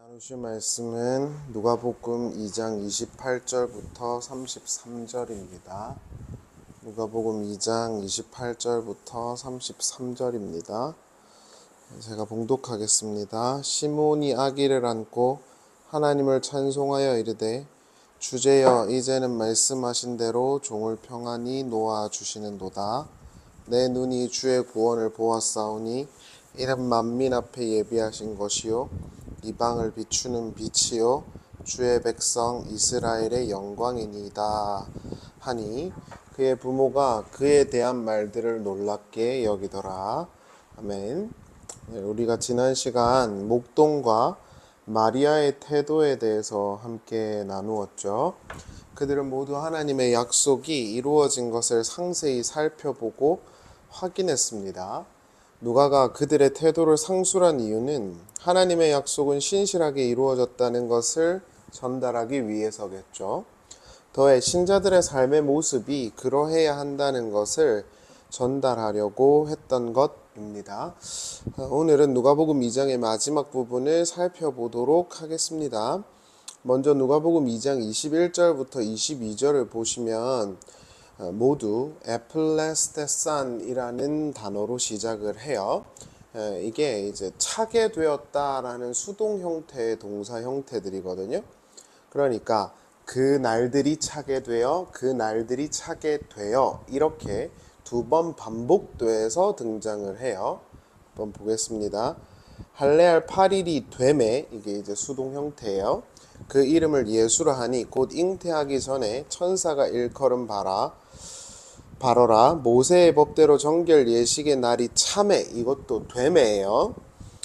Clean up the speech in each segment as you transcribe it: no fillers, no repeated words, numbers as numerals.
나누실 말씀은 누가복음 2장 28절부터 33절입니다. 누가복음 2장 28절부터 33절입니다. 제가 봉독하겠습니다. 시몬이 아기를 안고 하나님을 찬송하여 이르되 주제여 이제는 말씀하신 대로 종을 평안히 놓아 주시는도다. 내 눈이 주의 구원을 보았사오니 이는 만민 앞에 예비하신 것이요 이방을 비추는 빛이요 주의 백성 이스라엘의 영광이니이다 하니 그의 부모가 그에 대한 말들을 놀랍게 여기더라. 아멘. 우리가 지난 시간 목동과 마리아의 태도에 대해서 함께 나누었죠. 그들은 모두 하나님의 약속이 이루어진 것을 상세히 살펴보고 확인했습니다. 누가가 그들의 태도를 상술한 이유는 하나님의 약속은 신실하게 이루어졌다는 것을 전달하기 위해서겠죠. 더해 신자들의 삶의 모습이 그러해야 한다는 것을 전달하려고 했던 것입니다. 오늘은 누가복음 2장의 마지막 부분을 살펴보도록 하겠습니다. 먼저 누가복음 2장 21절부터 22절을 보시면 모두 에플레스테산이라는 단어로 시작을 해요. 이게 이제 차게 되었다라는 수동 형태의 동사 형태들이거든요. 그러니까 그 날들이 차게 되어 그 날들이 차게 되어 이렇게 두 번 반복돼서 등장을 해요. 한번 보겠습니다. 할례할 8일이 되매, 이게 이제 수동 형태예요. 그 이름을 예수라 하니 곧 잉태하기 전에 천사가 일컬음 바로라. 모세의 법대로 정결 예식의 날이 참에, 이것도 되매예요.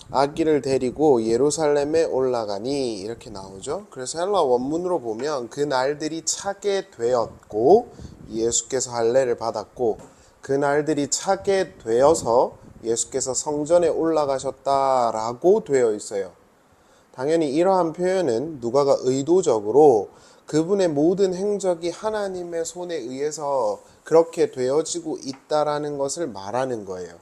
아기를 데리고 예루살렘에 올라가니 이렇게 나오죠. 그래서 헬라 원문으로 보면 그 날들이 차게 되었고 예수께서 할례를 받았고 그 날들이 차게 되어서 예수께서 성전에 올라가셨다라고 되어 있어요. 당연히 이러한 표현은 누가가 의도적으로 그분의 모든 행적이 하나님의 손에 의해서 그렇게 되어지고 있다라는 것을 말하는 거예요.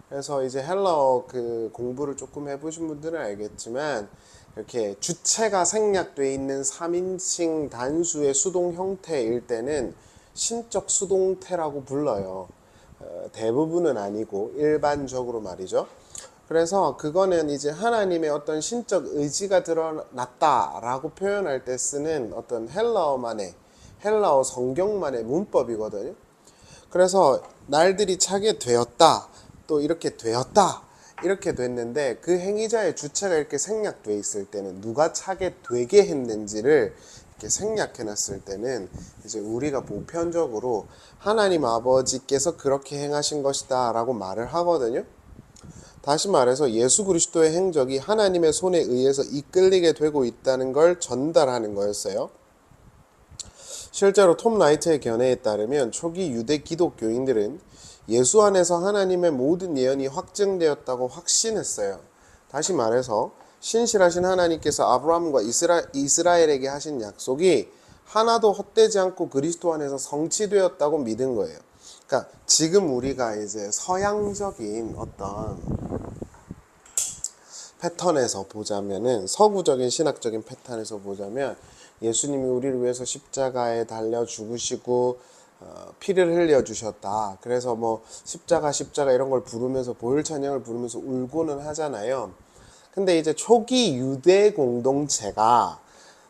그래서 이제 헬라어 공부를 조금 해보신 분들은 알겠지만 이렇게 주체가 생략되어 있는 3인칭 단수의 수동 형태일 때는 신적 수동태라고 불러요. 대부분은 아니고 일반적으로 말이죠. 그래서 그거는 이제 하나님의 어떤 신적 의지가 드러났다라고 표현할 때 쓰는 어떤 헬라어 성경만의 문법이거든요. 그래서 날들이 차게 되었다, 또 이렇게 되었다, 이렇게 됐는데 그 행위자의 주체가 이렇게 생략되어 있을 때는 누가 차게 되게 했는지를 이렇게 생략해 놨을 때는 이제 우리가 보편적으로 하나님 아버지께서 그렇게 행하신 것이다 라고 말을 하거든요. 다시 말해서 예수 그리스도의 행적이 하나님의 손에 의해서 이끌리게 되고 있다는 걸 전달하는 거였어요. 실제로 톰 라이트의 견해에 따르면 초기 유대 기독교인들은 예수 안에서 하나님의 모든 예언이 확증되었다고 확신했어요. 다시 말해서 신실하신 하나님께서 아브라함과 이스라엘에게 하신 약속이 하나도 헛되지 않고 그리스도 안에서 성취되었다고 믿은 거예요. 그러니까 지금 우리가 이제 서양적인 어떤 패턴에서 보자면은, 서구적인 신학적인 패턴에서 보자면 예수님이 우리를 위해서 십자가에 달려 죽으시고 피를 흘려 주셨다. 그래서 뭐 십자가 이런 걸 부르면서 보혈 찬양을 부르면서 울고는 하잖아요. 근데 이제 초기 유대 공동체가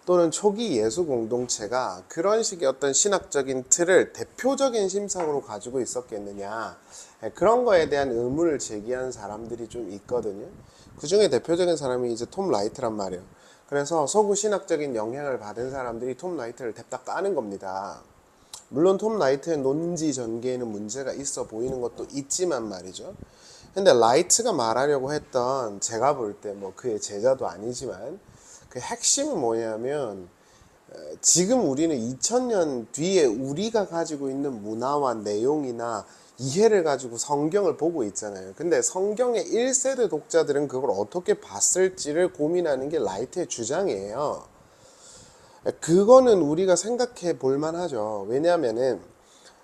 또는 초기 예수 공동체가 그런 식의 어떤 신학적인 틀을 대표적인 심상으로 가지고 있었겠느냐, 그런 거에 대한 의문을 제기한 사람들이 좀 있거든요. 그 중에 대표적인 사람이 이제 톰 라이트란 말이에요. 그래서 서구 신학적인 영향을 받은 사람들이 톰 라이트를 냅다 까는 겁니다. 물론 톰 라이트의 논지 전개에는 문제가 있어 보이는 것도 있지만 말이죠. 근데 라이트가 말하려고 했던, 제가 볼 때 뭐 그의 제자도 아니지만 그 핵심은 뭐냐면, 지금 우리는 2000년 뒤에 우리가 가지고 있는 문화와 내용이나 이해를 가지고 성경을 보고 있잖아요. 근데 성경의 1세대 독자들은 그걸 어떻게 봤을지를 고민하는 게 라이트의 주장이에요. 그거는 우리가 생각해 볼 만하죠. 왜냐하면은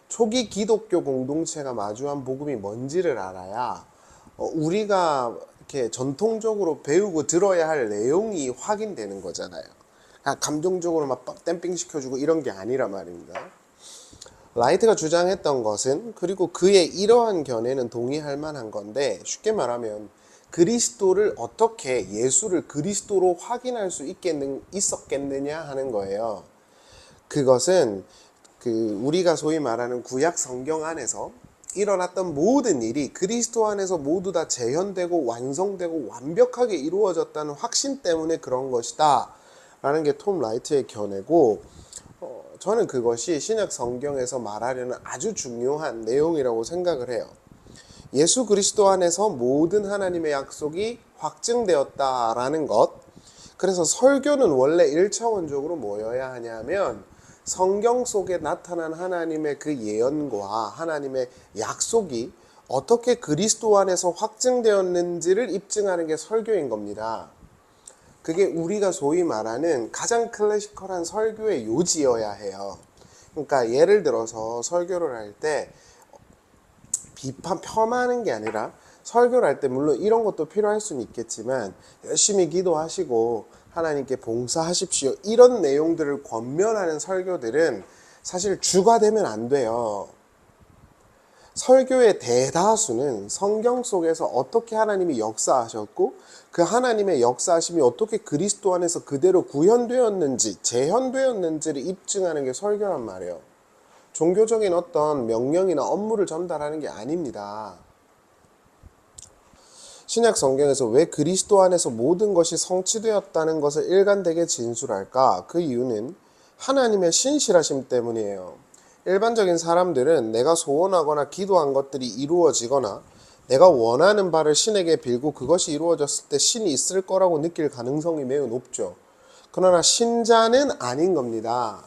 초기 기독교 공동체가 마주한 복음이 뭔지를 알아야 우리가 이렇게 전통적으로 배우고 들어야 할 내용이 확인되는 거잖아요. 그냥 감정적으로 막 댐핑 시켜주고 이런 게 아니란 말입니다. 라이트가 주장했던 것은, 그리고 그의 이러한 견해는 동의할 만한 건데, 쉽게 말하면 그리스도를 어떻게, 예수를 그리스도로 확인할 수 있었겠느냐 하는 거예요. 그것은 우리가 소위 말하는 구약 성경 안에서 일어났던 모든 일이 그리스도 안에서 모두 다 재현되고 완성되고 완벽하게 이루어졌다는 확신 때문에 그런 것이다 라는 게 톰 라이트의 견해고, 저는 그것이 신약 성경에서 말하려는 아주 중요한 내용이라고 생각을 해요. 예수 그리스도 안에서 모든 하나님의 약속이 확증되었다라는 것. 그래서 설교는 원래 1차원적으로 뭐여야 하냐면 성경 속에 나타난 하나님의 그 예언과 하나님의 약속이 어떻게 그리스도 안에서 확증되었는지를 입증하는 게 설교인 겁니다. 그게 우리가 소위 말하는 가장 클래시컬한 설교의 요지여야 해요. 그러니까 예를 들어서 설교를 할 때 폄하하는 게 아니라, 설교를 할 때 물론 이런 것도 필요할 수는 있겠지만 열심히 기도하시고 하나님께 봉사하십시오, 이런 내용들을 권면하는 설교들은 사실 주가 되면 안 돼요. 설교의 대다수는 성경 속에서 어떻게 하나님이 역사하셨고 그 하나님의 역사하심이 어떻게 그리스도 안에서 그대로 구현되었는지, 재현되었는지를 입증하는 게 설교란 말이에요. 종교적인 어떤 명령이나 업무를 전달하는 게 아닙니다. 신약 성경에서 왜 그리스도 안에서 모든 것이 성취되었다는 것을 일관되게 진술할까? 그 이유는 하나님의 신실하심 때문이에요. 일반적인 사람들은 내가 소원하거나 기도한 것들이 이루어지거나 내가 원하는 바를 신에게 빌고 그것이 이루어졌을 때 신이 있을 거라고 느낄 가능성이 매우 높죠. 그러나 신자는 아닌 겁니다.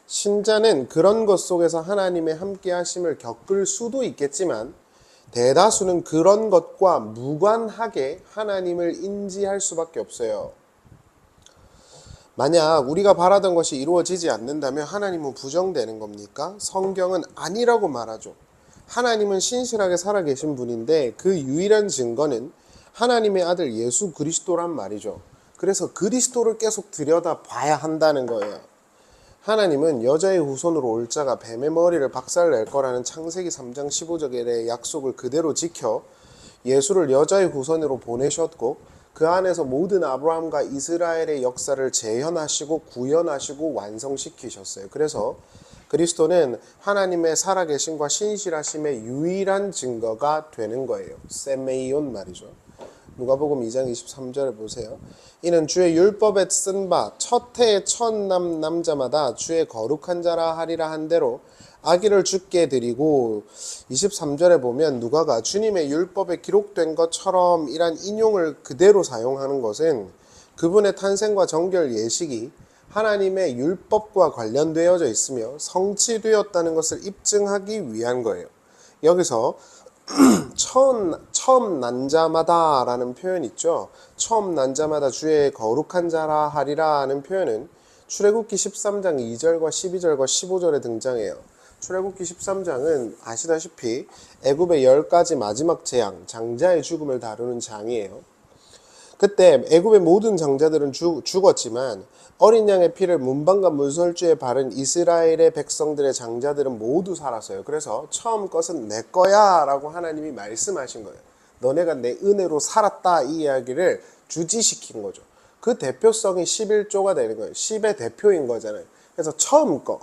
신자는 그런 것 속에서 하나님의 함께 하심을 겪을 수도 있겠지만 대다수는 그런 것과 무관하게 하나님을 인지할 수밖에 없어요. 만약 우리가 바라던 것이 이루어지지 않는다면 하나님은 부정되는 겁니까? 성경은 아니라고 말하죠. 하나님은 신실하게 살아계신 분인데 그 유일한 증거는 하나님의 아들 예수 그리스도란 말이죠. 그래서 그리스도를 계속 들여다봐야 한다는 거예요. 하나님은 여자의 후손으로 올 자가 뱀의 머리를 박살낼 거라는 창세기 3장 15절의 약속을 그대로 지켜 예수를 여자의 후손으로 보내셨고, 그 안에서 모든 아브라함과 이스라엘의 역사를 재현하시고 구현하시고 완성시키셨어요. 그래서 그리스도는 하나님의 살아계심과 신실하심의 유일한 증거가 되는 거예요. 세메이온 말이죠. 누가복음 2장 23절에 보세요. 이는 주의 율법에 쓴 바 첫 해의 첫 남자마다 주의 거룩한 자라 하리라 한 대로 아기를 주께 드리고, 23절에 보면 누가가 주님의 율법에 기록된 것처럼 이란 인용을 그대로 사용하는 것은 그분의 탄생과 정결 예식이 하나님의 율법과 관련되어져 있으며 성취되었다는 것을 입증하기 위한 거예요. 여기서 처음 난 자마다 라는 표현 있죠. 처음 난 자마다 주의 거룩한 자라 하리라 하는 표현은 출애굽기 13장 2절과 12절과 15절에 등장해요. 출애굽기 13장은 아시다시피 애굽의 10가지 마지막 재앙, 장자의 죽음을 다루는 장이에요. 그때 애굽의 모든 장자들은 죽었지만 어린 양의 피를 문방과 문설주에 바른 이스라엘의 백성들의 장자들은 모두 살았어요. 그래서 처음 것은 내 거야 라고 하나님이 말씀하신 거예요. 너네가 내 은혜로 살았다, 이 이야기를 주지시킨 거죠. 그 대표성이 11조가 되는 거예요. 10의 대표인 거잖아요. 그래서 처음 거,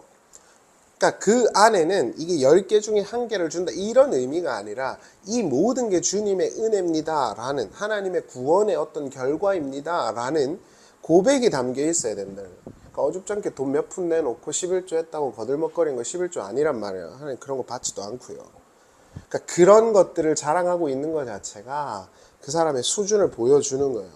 그러니까 그 안에는 이게 10개 중에 1개를 준다, 이런 의미가 아니라 이 모든 게 주님의 은혜입니다 라는, 하나님의 구원의 어떤 결과입니다 라는 고백이 담겨 있어야 된다. 그러니까 어줍잖게 돈 몇 푼 내놓고 11조 했다고 거들먹거리는 거 11조 아니란 말이에요. 하나님 그런 거 받지도 않고요. 그러니까 그런 것들을 자랑하고 있는 것 자체가 그 사람의 수준을 보여주는 거예요.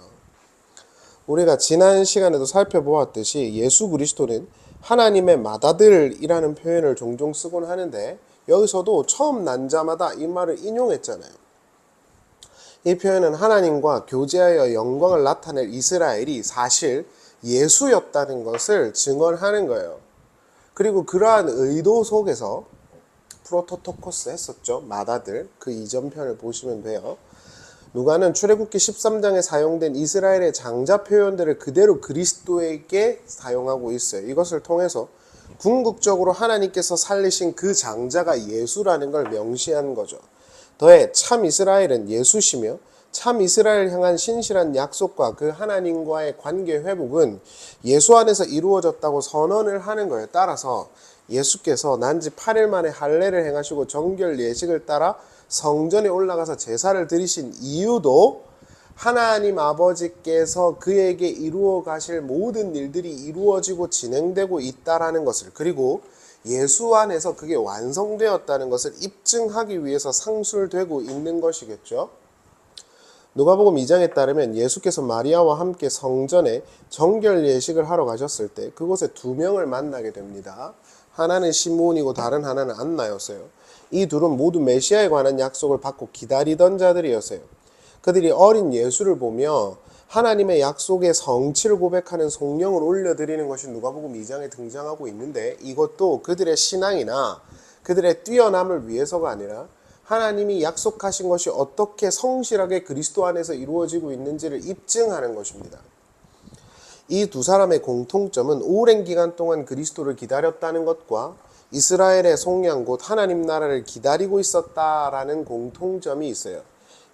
우리가 지난 시간에도 살펴보았듯이 예수 그리스도는 하나님의 맏아들이라는 표현을 종종 쓰곤 하는데, 여기서도 처음 난 자마다 이 말을 인용했잖아요. 이 표현은 하나님과 교제하여 영광을 나타낼 이스라엘이 사실 예수였다는 것을 증언하는 거예요. 그리고 그러한 의도 속에서 프로토토코스 했었죠. 맏아들, 그 이전 편을 보시면 돼요. 누가는 출애굽기 13장에 사용된 이스라엘의 장자 표현들을 그대로 그리스도에게 사용하고 있어요. 이것을 통해서 궁극적으로 하나님께서 살리신 그 장자가 예수라는 걸 명시한 거죠. 더해 참 이스라엘은 예수시며 참 이스라엘 향한 신실한 약속과 그 하나님과의 관계 회복은 예수 안에서 이루어졌다고 선언을 하는 거예요. 따라서 예수께서 난지 8일 만에 할례를 행하시고 정결 예식을 따라 성전에 올라가서 제사를 드리신 이유도 하나님 아버지께서 그에게 이루어 가실 모든 일들이 이루어지고 진행되고 있다라는 것을, 그리고 예수 안에서 그게 완성되었다는 것을 입증하기 위해서 상술되고 있는 것이겠죠. 누가복음 2장에 따르면 예수께서 마리아와 함께 성전에 정결 예식을 하러 가셨을 때 그곳에 두 명을 만나게 됩니다. 하나는 시므온이고 다른 하나는 안나였어요. 이 둘은 모두 메시아에 관한 약속을 받고 기다리던 자들이었어요. 그들이 어린 예수를 보며 하나님의 약속의 성취를 고백하는 성령을 올려드리는 것이 누가복음 2장에 등장하고 있는데, 이것도 그들의 신앙이나 그들의 뛰어남을 위해서가 아니라 하나님이 약속하신 것이 어떻게 성실하게 그리스도 안에서 이루어지고 있는지를 입증하는 것입니다. 이 두 사람의 공통점은 오랜 기간 동안 그리스도를 기다렸다는 것과 이스라엘의 속량 곧 하나님 나라를 기다리고 있었다라는 공통점이 있어요.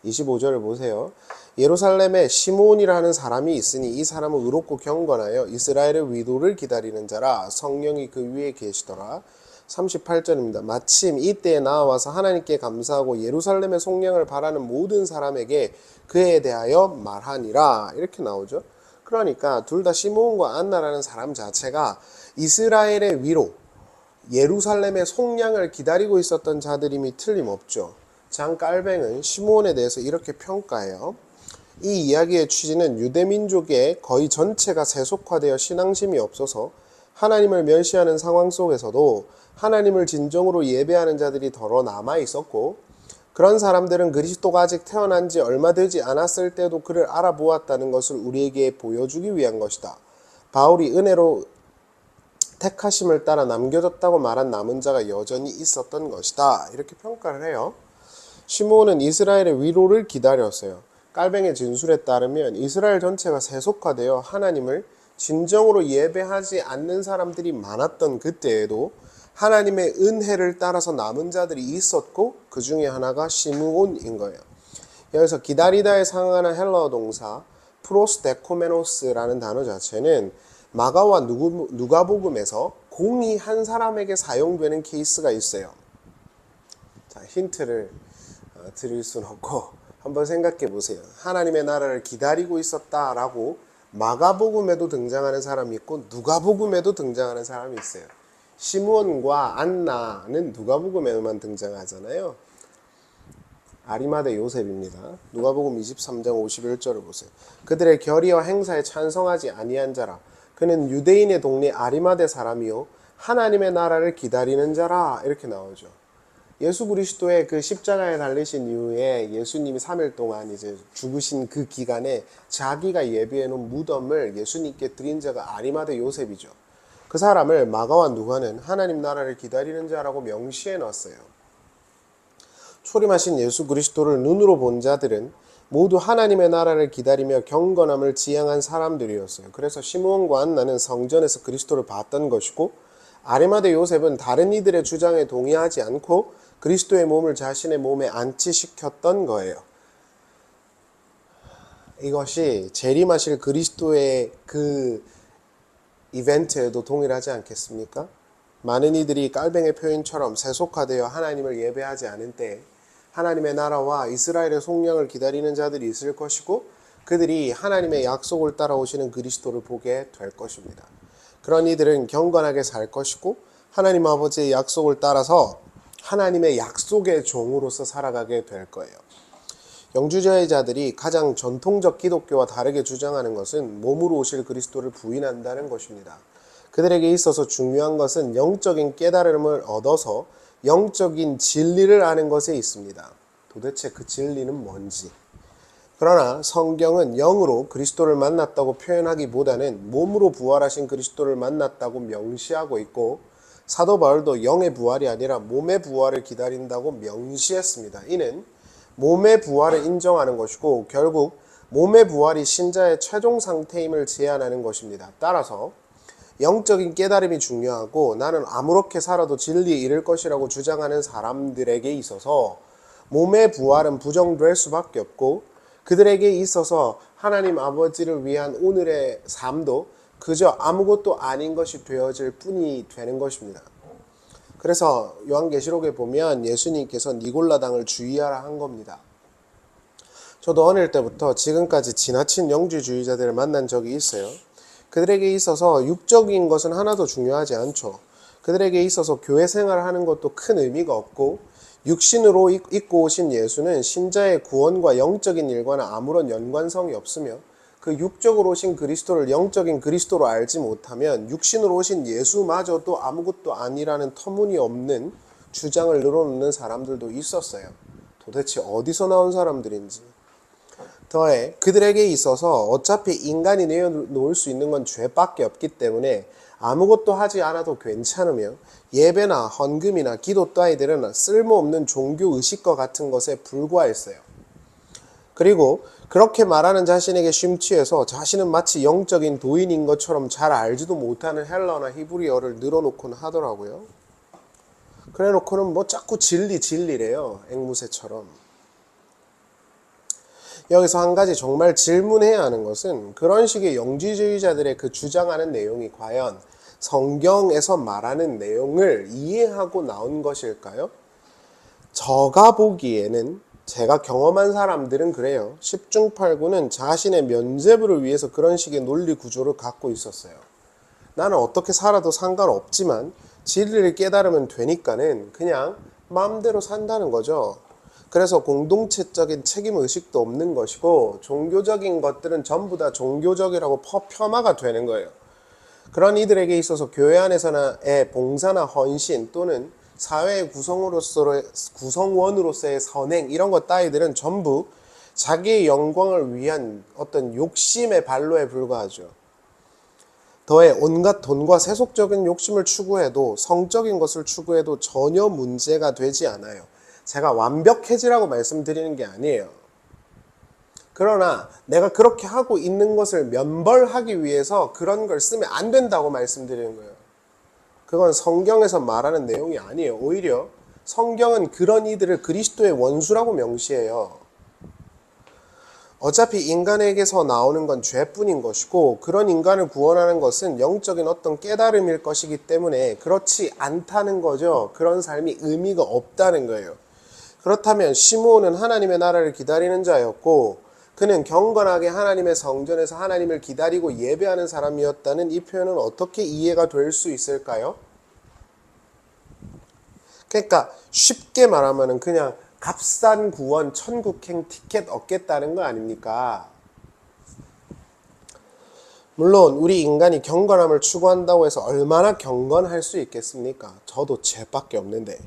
25절을 보세요. 예루살렘에 시므온이라는 사람이 있으니 이 사람은 의롭고 경건하여 이스라엘의 위도를 기다리는 자라, 성령이 그 위에 계시더라. 38절입니다. 마침 이때에 나와서 하나님께 감사하고 예루살렘의 속량을 바라는 모든 사람에게 그에 대하여 말하니라. 이렇게 나오죠. 그러니까 둘 다 시므온과 안나라는 사람 자체가 이스라엘의 위로, 예루살렘의 속량을 기다리고 있었던 자들임이 틀림없죠. 장 깔뱅은 시므온에 대해서 이렇게 평가해요. 이 이야기의 취지는 유대민족의 거의 전체가 세속화되어 신앙심이 없어서 하나님을 멸시하는 상황 속에서도 하나님을 진정으로 예배하는 자들이 더러 남아 있었고, 그런 사람들은 그리스도가 아직 태어난 지 얼마 되지 않았을 때도 그를 알아보았다는 것을 우리에게 보여주기 위한 것이다. 바울이 은혜로 택하심을 따라 남겨졌다고 말한 남은 자가 여전히 있었던 것이다. 이렇게 평가를 해요. 시므온은 이스라엘의 위로를 기다렸어요. 깔뱅의 진술에 따르면 이스라엘 전체가 세속화되어 하나님을 진정으로 예배하지 않는 사람들이 많았던 그때에도 하나님의 은혜를 따라서 남은 자들이 있었고, 그 중에 하나가 시므온인 거예요. 여기서 기다리다에 상응하는 헬라어 동사 프로스데코메노스라는 단어 자체는 마가와 누가복음에서 공이 한 사람에게 사용되는 케이스가 있어요. 자, 힌트를 드릴 수는 없고 한번 생각해 보세요. 하나님의 나라를 기다리고 있었다라고 마가복음에도 등장하는 사람이 있고 누가복음에도 등장하는 사람이 있어요. 시므온과 안나는 누가복음에만 등장하잖아요. 아리마대 요셉입니다. 누가복음 23장 51절을 보세요. 그들의 결의와 행사에 찬성하지 아니한 자라. 그는 유대인의 동네 아리마대 사람이요 하나님의 나라를 기다리는 자라. 이렇게 나오죠. 예수 그리스도의 그 십자가에 달리신 이후에 예수님이 3일 동안 이제 죽으신 그 기간에 자기가 예비해 놓은 무덤을 예수님께 드린 자가 아리마대 요셉이죠. 그 사람을 마가와 누가는 하나님 나라를 기다리는 자라고 명시해 놨어요. 초림하신 예수 그리스도를 눈으로 본 자들은 모두 하나님의 나라를 기다리며 경건함을 지향한 사람들이었어요. 그래서 시므온과 안나는 성전에서 그리스도를 봤던 것이고, 아리마대 요셉은 다른 이들의 주장에 동의하지 않고 그리스도의 몸을 자신의 몸에 안치시켰던 거예요. 이것이 재림하실 그리스도의 그 이벤트에도 동일하지 않겠습니까? 많은 이들이 깔뱅의 표현처럼 세속화되어 하나님을 예배하지 않은 때 하나님의 나라와 이스라엘의 속량을 기다리는 자들이 있을 것이고, 그들이 하나님의 약속을 따라오시는 그리스도를 보게 될 것입니다. 그런 이들은 경건하게 살 것이고 하나님 아버지의 약속을 따라서 하나님의 약속의 종으로서 살아가게 될 거예요. 영주주의자들이 가장 전통적 기독교와 다르게 주장하는 것은 몸으로 오실 그리스도를 부인한다는 것입니다. 그들에게 있어서 중요한 것은 영적인 깨달음을 얻어서 영적인 진리를 아는 것에 있습니다. 도대체 그 진리는 뭔지. 그러나 성경은 영으로 그리스도를 만났다고 표현하기보다는 몸으로 부활하신 그리스도를 만났다고 명시하고 있고, 사도 바울도 영의 부활이 아니라 몸의 부활을 기다린다고 명시했습니다. 이는 몸의 부활을 인정하는 것이고 결국 몸의 부활이 신자의 최종 상태임을 제안하는 것입니다. 따라서 영적인 깨달음이 중요하고 나는 아무렇게 살아도 진리에 이를 것이라고 주장하는 사람들에게 있어서 몸의 부활은 부정될 수밖에 없고 그들에게 있어서 하나님 아버지를 위한 오늘의 삶도 그저 아무것도 아닌 것이 되어질 뿐이 되는 것입니다. 그래서 요한계시록에 보면 예수님께서 니골라당을 주의하라 한 겁니다. 저도 어릴 때부터 지금까지 지나친 영지주의자들을 만난 적이 있어요. 그들에게 있어서 육적인 것은 하나도 중요하지 않죠. 그들에게 있어서 교회 생활을 하는 것도 큰 의미가 없고 육신으로 입고 오신 예수는 신자의 구원과 영적인 일과는 아무런 연관성이 없으며 그 육적으로 오신 그리스도를 영적인 그리스도로 알지 못하면 육신으로 오신 예수마저도 아무것도 아니라는 터무니없는 주장을 늘어놓는 사람들도 있었어요. 도대체 어디서 나온 사람들인지. 더해 그들에게 있어서 어차피 인간이 내어놓을 수 있는 건 죄밖에 없기 때문에 아무것도 하지 않아도 괜찮으며 예배나 헌금이나 기도 따위들은 쓸모없는 종교의식과 같은 것에 불과했어요. 그리고 그렇게 말하는 자신에게 심취해서 자신은 마치 영적인 도인인 것처럼 잘 알지도 못하는 헬라어나 히브리어를 늘어놓곤 하더라고요. 그래놓고는 뭐 자꾸 진리래요. 앵무새처럼. 여기서 한 가지 정말 질문해야 하는 것은 그런 식의 영지주의자들의 그 주장하는 내용이 과연 성경에서 말하는 내용을 이해하고 나온 것일까요? 제가 보기에는 제가 경험한 사람들은 그래요. 10중 8구는 자신의 면죄부를 위해서 그런 식의 논리 구조를 갖고 있었어요. 나는 어떻게 살아도 상관없지만 진리를 깨달으면 되니까는 그냥 마음대로 산다는 거죠. 그래서 공동체적인 책임의식도 없는 것이고 종교적인 것들은 전부 다 종교적이라고 폄하가 되는 거예요. 그런 이들에게 있어서 교회 안에서의 봉사나 헌신 또는 사회의 구성원으로서의 선행 이런 것 따위들은 전부 자기의 영광을 위한 어떤 욕심의 발로에 불과하죠. 더해 온갖 돈과 세속적인 욕심을 추구해도 성적인 것을 추구해도 전혀 문제가 되지 않아요. 제가 완벽해지라고 말씀드리는 게 아니에요. 그러나 내가 그렇게 하고 있는 것을 면벌하기 위해서 그런 걸 쓰면 안 된다고 말씀드리는 거예요. 그건 성경에서 말하는 내용이 아니에요. 오히려 성경은 그런 이들을 그리스도의 원수라고 명시해요. 어차피 인간에게서 나오는 건 죄뿐인 것이고 그런 인간을 구원하는 것은 영적인 어떤 깨달음일 것이기 때문에 그렇지 않다는 거죠. 그런 삶이 의미가 없다는 거예요. 그렇다면 시므온은 하나님의 나라를 기다리는 자였고 그는 경건하게 하나님의 성전에서 하나님을 기다리고 예배하는 사람이었다는 이 표현은 어떻게 이해가 될 수 있을까요? 그러니까 쉽게 말하면 그냥 값싼 구원 천국행 티켓 얻겠다는 거 아닙니까? 물론 우리 인간이 경건함을 추구한다고 해서 얼마나 경건할 수 있겠습니까? 저도 죄밖에 없는데.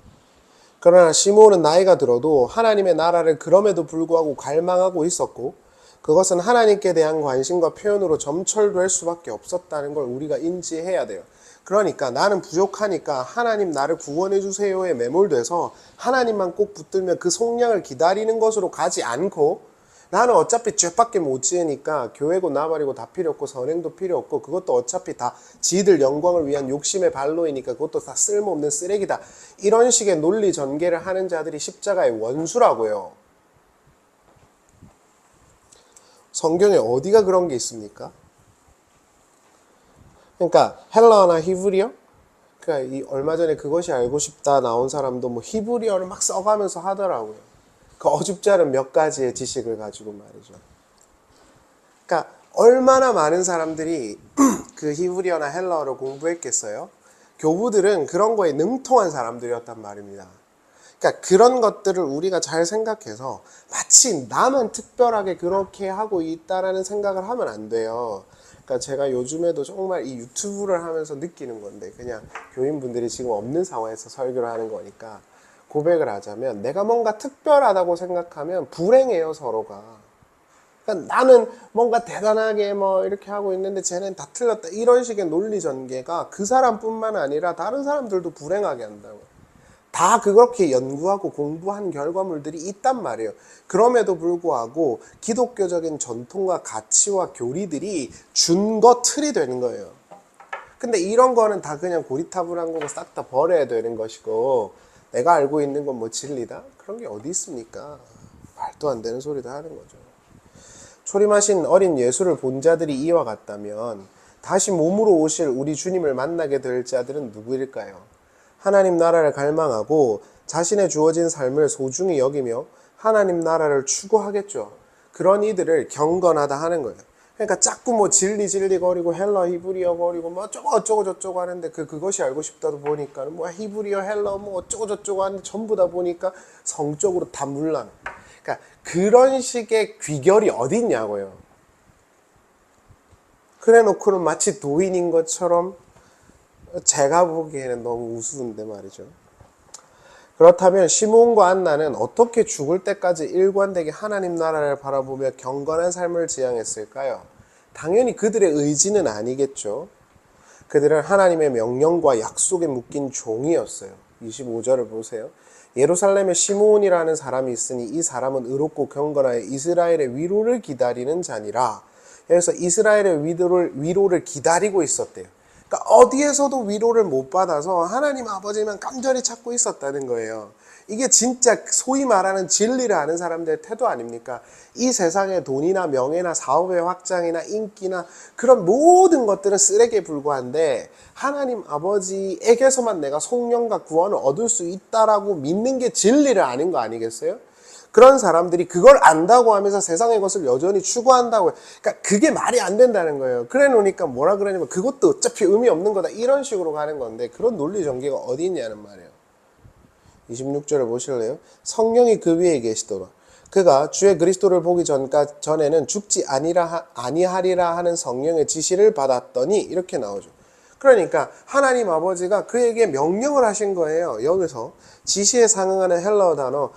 그러나 시므온은 나이가 들어도 하나님의 나라를 그럼에도 불구하고 갈망하고 있었고 그것은 하나님께 대한 관심과 표현으로 점철될 수밖에 없었다는 걸 우리가 인지해야 돼요. 그러니까 나는 부족하니까 하나님 나를 구원해 주세요에 매몰돼서 하나님만 꼭 붙들면 그 속량을 기다리는 것으로 가지 않고 나는 어차피 죄밖에 못 지으니까 교회고 나발이고 다 필요 없고 선행도 필요 없고 그것도 어차피 다 지들 영광을 위한 욕심의 발로이니까 그것도 다 쓸모없는 쓰레기다. 이런 식의 논리 전개를 하는 자들이 십자가의 원수라고요. 성경에 어디가 그런 게 있습니까? 그러니까 헬라어나 히브리어? 그러니까 이 얼마 전에 그것이 알고 싶다 나온 사람도 뭐 히브리어를 막 써가면서 하더라고요. 그 어줍지 않은 몇 가지의 지식을 가지고 말이죠. 그러니까 얼마나 많은 사람들이 그 히브리어나 헬라어를 공부했겠어요? 교부들은 그런 거에 능통한 사람들이었단 말입니다. 그러니까 그런 것들을 우리가 잘 생각해서 마치 나만 특별하게 그렇게 하고 있다라는 생각을 하면 안 돼요. 그러니까 제가 요즘에도 정말 이 유튜브를 하면서 느끼는 건데 그냥 교인분들이 지금 없는 상황에서 설교를 하는 거니까 고백을 하자면 내가 뭔가 특별하다고 생각하면 불행해요 서로가. 그러니까 나는 뭔가 대단하게 뭐 이렇게 하고 있는데 쟤는 다 틀렸다 이런 식의 논리 전개가 그 사람뿐만 아니라 다른 사람들도 불행하게 한다고. 다 그렇게 연구하고 공부한 결과물들이 있단 말이에요. 그럼에도 불구하고 기독교적인 전통과 가치와 교리들이 준거 틀이 되는 거예요. 근데 이런 거는 다 그냥 고리타분한 거고 싹 다 버려야 되는 것이고, 내가 알고 있는 건 뭐 진리다? 그런 게 어디 있습니까? 말도 안 되는 소리도 하는 거죠. 초림하신 어린 예수를 본 자들이 이와 같다면 다시 몸으로 오실 우리 주님을 만나게 될 자들은 누구일까요? 하나님 나라를 갈망하고 자신의 주어진 삶을 소중히 여기며 하나님 나라를 추구하겠죠. 그런 이들을 경건하다 하는 거예요. 그러니까 자꾸 뭐 진리 거리고 헬러 히브리어 거리고 뭐 어쩌고 저쩌고 하는데 그것이 알고 싶다도 보니까 뭐 히브리어 헬러 뭐 어쩌고 저쩌고 하는데 전부 다 보니까 성적으로 다 물러나. 그러니까 그런 식의 귀결이 어디 있냐고요. 그래 놓고는 마치 도인인 것처럼, 제가 보기에는 너무 우스운데 말이죠. 그렇다면 시므온과 안나는 어떻게 죽을 때까지 일관되게 하나님 나라를 바라보며 경건한 삶을 지향했을까요? 당연히 그들의 의지는 아니겠죠. 그들은 하나님의 명령과 약속에 묶인 종이었어요. 25절을 보세요. 예루살렘에 시므온이라는 사람이 있으니 이 사람은 의롭고 경건하여 이스라엘의 위로를 기다리는 자니라. 그래서 이스라엘의 위로를 기다리고 있었대요. 그러니까 어디에서도 위로를 못 받아서 하나님 아버지만 간절히 찾고 있었다는 거예요. 이게 진짜 소위 말하는 진리를 아는 사람들의 태도 아닙니까? 이 세상의 돈이나 명예나 사업의 확장이나 인기나 그런 모든 것들은 쓰레기에 불과한데 하나님 아버지에게서만 내가 속령과 구원을 얻을 수 있다라고 믿는 게 진리를 아는 거 아니겠어요? 그런 사람들이 그걸 안다고 하면서 세상의 것을 여전히 추구한다고 해요. 그러니까 그게 말이 안 된다는 거예요. 그래 놓으니까 뭐라 그러냐면 그것도 어차피 의미 없는 거다 이런 식으로 가는 건데, 그런 논리 전개가 어디 있냐는 말이에요. 26절을 보실래요? 성령이 그 위에 계시도록 그가 주의 그리스도를 보기 전에는 죽지 아니하리라 하는 성령의 지시를 받았더니, 이렇게 나오죠. 그러니까 하나님 아버지가 그에게 명령을 하신 거예요. 여기서 지시에 상응하는 헬라어 단어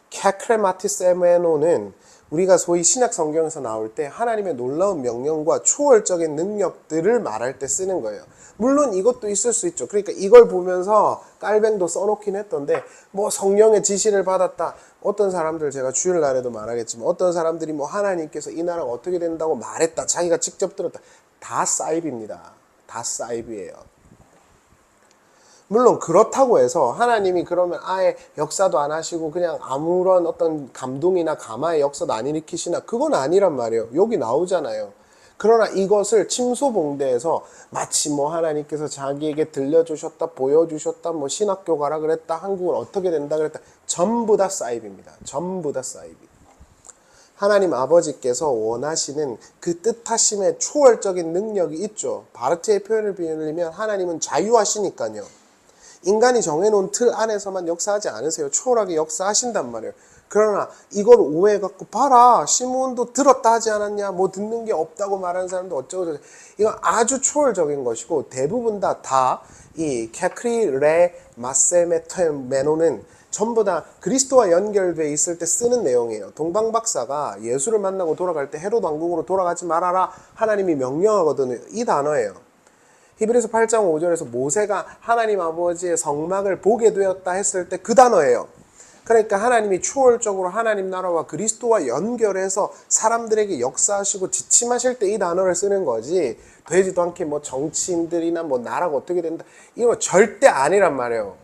카크레마티세메노는 우리가 소위 신약 성경에서 나올 때 하나님의 놀라운 명령과 초월적인 능력들을 말할 때 쓰는 거예요. 물론 이것도 있을 수 있죠. 그러니까 이걸 보면서 깔뱅도 써놓긴 했던데, 뭐 성령의 지시를 받았다. 어떤 사람들, 제가 주일날에도 말하겠지만 어떤 사람들이 뭐 하나님께서 이 나라가 어떻게 된다고 말했다, 자기가 직접 들었다. 다 사이비입니다. 다 사이비예요. 물론 그렇다고 해서 하나님이 그러면 아예 역사도 안 하시고 그냥 아무런 어떤 감동이나 감화의 역사도 안 일으키시나, 그건 아니란 말이에요. 여기 나오잖아요. 그러나 이것을 침소봉대해서 마치 뭐 하나님께서 자기에게 들려주셨다, 보여주셨다, 뭐 신학교 가라 그랬다, 한국은 어떻게 된다 그랬다, 전부 다 사이비입니다. 전부 다 사이비. 하나님 아버지께서 원하시는 그 뜻하심의 초월적인 능력이 있죠. 바르트의 표현을 빌리면 하나님은 자유하시니까요. 인간이 정해놓은 틀 안에서만 역사하지 않으세요. 초월하게 역사하신단 말이에요. 그러나 이걸 오해해갖고 봐라, 시므온도 들었다 하지 않았냐, 뭐 듣는 게 없다고 말하는 사람도 어쩌고 저쩌고, 이건 아주 초월적인 것이고, 대부분 다 이 캐크리레 마세메노는 전부 다 그리스도와 연결돼 있을 때 쓰는 내용이에요. 동방박사가 예수를 만나고 돌아갈 때 헤롯 왕궁으로 돌아가지 말아라 하나님이 명령하거든요. 이 단어예요. 히브리서 8장 5절에서 모세가 하나님 아버지의 성막을 보게 되었다 했을 때 그 단어예요. 그러니까 하나님이 초월적으로 하나님 나라와 그리스도와 연결해서 사람들에게 역사하시고 지침하실 때 이 단어를 쓰는 거지, 되지도 않게 뭐 정치인들이나 뭐 나라가 어떻게 된다, 이거 절대 아니란 말이에요.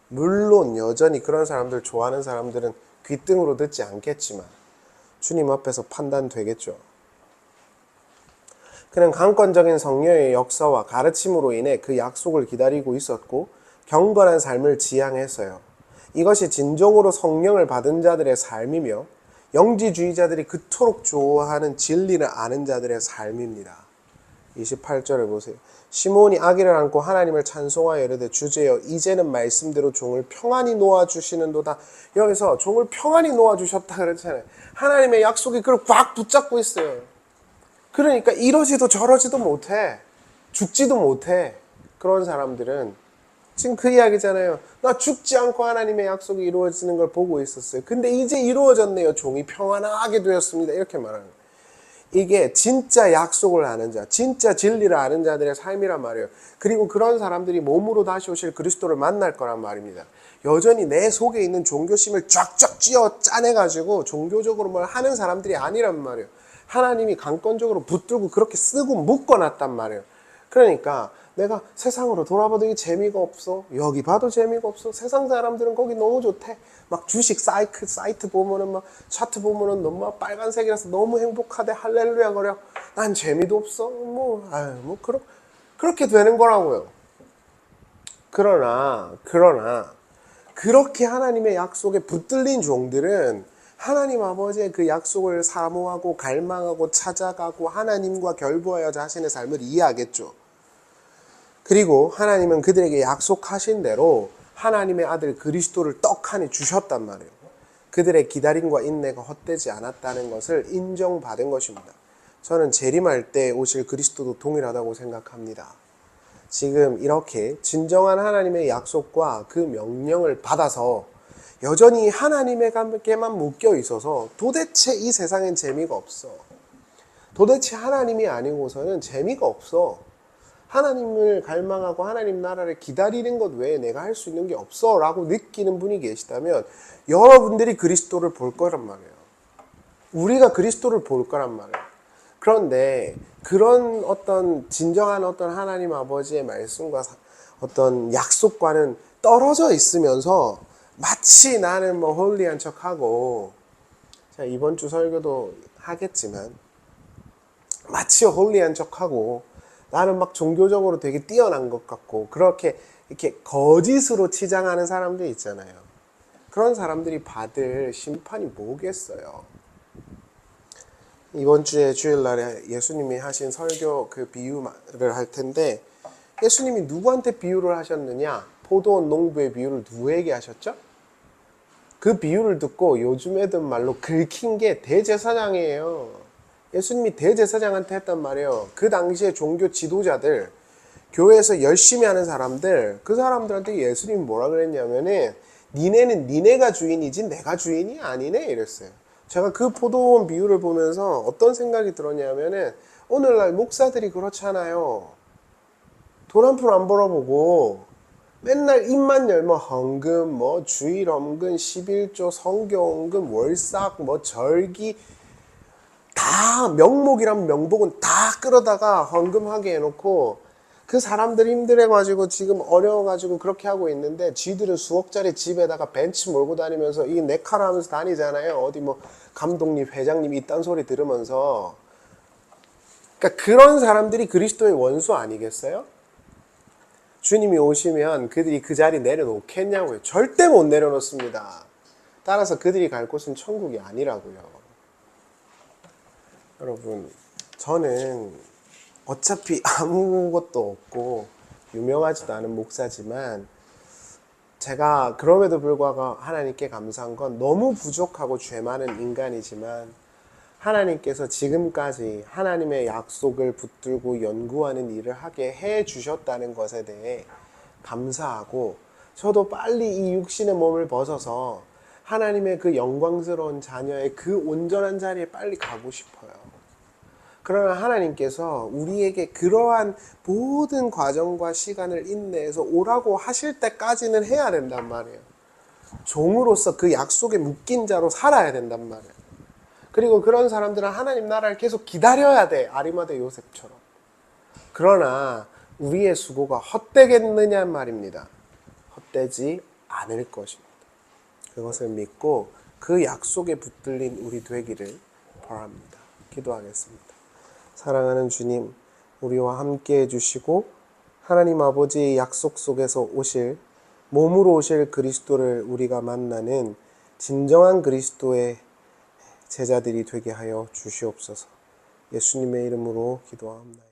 물론 여전히 그런 사람들 좋아하는 사람들은 귀등으로 듣지 않겠지만 주님 앞에서 판단되겠죠. 그는 강권적인 성령의 역사와 가르침으로 인해 그 약속을 기다리고 있었고 경건한 삶을 지향했어요. 이것이 진정으로 성령을 받은 자들의 삶이며 영지주의자들이 그토록 좋아하는 진리를 아는 자들의 삶입니다. 28절을 보세요. 시므온이 아기를 안고 하나님을 찬송하여 이르되 주제여 이제는 말씀대로 종을 평안히 놓아주시는도다. 여기서 종을 평안히 놓아주셨다 그랬잖아요. 하나님의 약속이 그걸 꽉 붙잡고 있어요. 그러니까 이러지도 저러지도 못해. 죽지도 못해. 그런 사람들은 지금 그 이야기잖아요. 나 죽지 않고 하나님의 약속이 이루어지는 걸 보고 있었어요. 근데 이제 이루어졌네요. 종이 평안하게 되었습니다. 이렇게 말하는 거예요. 이게 진짜 약속을 아는 자, 진짜 진리를 아는 자들의 삶이란 말이에요. 그리고 그런 사람들이 몸으로 다시 오실 그리스도를 만날 거란 말입니다. 여전히 내 속에 있는 종교심을 쫙쫙 쥐어 짜내가지고 종교적으로 뭘 하는 사람들이 아니란 말이에요. 하나님이 강권적으로 붙들고 그렇게 쓰고 묶어놨단 말이에요. 그러니까 내가 세상으로 돌아보더니 재미가 없어. 여기 봐도 재미가 없어. 세상 사람들은 거기 너무 좋대. 막 주식 사이트 보면은 막 차트 보면은 너무 막 빨간색이라서 너무 행복하대. 할렐루야 거려. 난 재미도 없어. 그렇게 되는 거라고요. 그러나 그렇게 하나님의 약속에 붙들린 종들은 하나님 아버지의 그 약속을 사모하고 갈망하고 찾아가고 하나님과 결부하여 자신의 삶을 이해하겠죠. 그리고 하나님은 그들에게 약속하신 대로 하나님의 아들 그리스도를 떡하니 주셨단 말이에요. 그들의 기다림과 인내가 헛되지 않았다는 것을 인정받은 것입니다. 저는 재림할 때 오실 그리스도도 동일하다고 생각합니다. 지금 이렇게 진정한 하나님의 약속과 그 명령을 받아서 여전히 하나님에게만 묶여 있어서 도대체 이 세상엔 재미가 없어. 도대체 하나님이 아니고서는 재미가 없어. 하나님을 갈망하고 하나님 나라를 기다리는 것 외에 내가 할 수 있는 게 없어 라고 느끼는 분이 계시다면 여러분들이 그리스도를 볼 거란 말이에요. 우리가 그리스도를 볼 거란 말이에요. 그런데 그런 어떤 진정한 어떤 하나님 아버지의 말씀과 어떤 약속과는 떨어져 있으면서 마치 나는 뭐 홀리한 척하고, 제가 이번 주 설교도 하겠지만 마치 홀리한 척하고 나는 막 종교적으로 되게 뛰어난 것 같고 그렇게 이렇게 거짓으로 치장하는 사람들 있잖아요. 그런 사람들이 받을 심판이 뭐겠어요? 이번 주에 주일날에 예수님이 하신 설교 그 비유를 할 텐데, 예수님이 누구한테 비유를 하셨느냐? 포도원 농부의 비유를 누구에게 하셨죠? 그 비유를 듣고 요즘 애들 말로 긁힌 게 대제사장이에요. 예수님이 대제사장한테 했단 말이에요. 그 당시에 종교 지도자들, 교회에서 열심히 하는 사람들, 그 사람들한테 예수님이 뭐라 그랬냐면은 니네는 니네가 주인이지 내가 주인이 아니네 이랬어요. 제가 그 포도원 비유를 보면서 어떤 생각이 들었냐면은 오늘날 목사들이 그렇잖아요. 돈 한 푼 안 벌어보고 맨날 입만 열면 헌금, 뭐 주일 헌금, 11조, 성경헌금, 월삭, 뭐 절기 다 명목이란 명복은 다 끌어다가 헌금하게 해놓고 그 사람들 힘들어가지고 지금 어려워가지고 그렇게 하고 있는데 지들은 수억짜리 집에다가 벤츠 몰고 다니면서 이 네카라 하면서 다니잖아요. 어디 뭐 감독님, 회장님 이딴 소리 들으면서. 그러니까 그런 사람들이 그리스도의 원수 아니겠어요? 주님이 오시면 그들이 그 자리 내려놓겠냐고요. 절대 못 내려놓습니다. 따라서 그들이 갈 곳은 천국이 아니라고요. 여러분, 저는 어차피 아무것도 없고 유명하지도 않은 목사지만 제가 그럼에도 불구하고 하나님께 감사한 건 너무 부족하고 죄 많은 인간이지만 하나님께서 지금까지 하나님의 약속을 붙들고 연구하는 일을 하게 해 주셨다는 것에 대해 감사하고, 저도 빨리 이 육신의 몸을 벗어서 하나님의 그 영광스러운 자녀의 그 온전한 자리에 빨리 가고 싶어요. 그러나 하나님께서 우리에게 그러한 모든 과정과 시간을 인내해서 오라고 하실 때까지는 해야 된단 말이에요. 종으로서 그 약속에 묶인 자로 살아야 된단 말이에요. 그리고 그런 사람들은 하나님 나라를 계속 기다려야 돼. 아리마대 요셉처럼. 그러나 우리의 수고가 헛되겠느냐 말입니다. 헛되지 않을 것입니다. 그것을 믿고 그 약속에 붙들린 우리 되기를 바랍니다. 기도하겠습니다. 사랑하는 주님, 우리와 함께 해주시고 하나님 아버지의 약속 속에서 오실, 몸으로 오실 그리스도를 우리가 만나는 진정한 그리스도의 제자들이 되게 하여 주시옵소서. 예수님의 이름으로 기도합니다.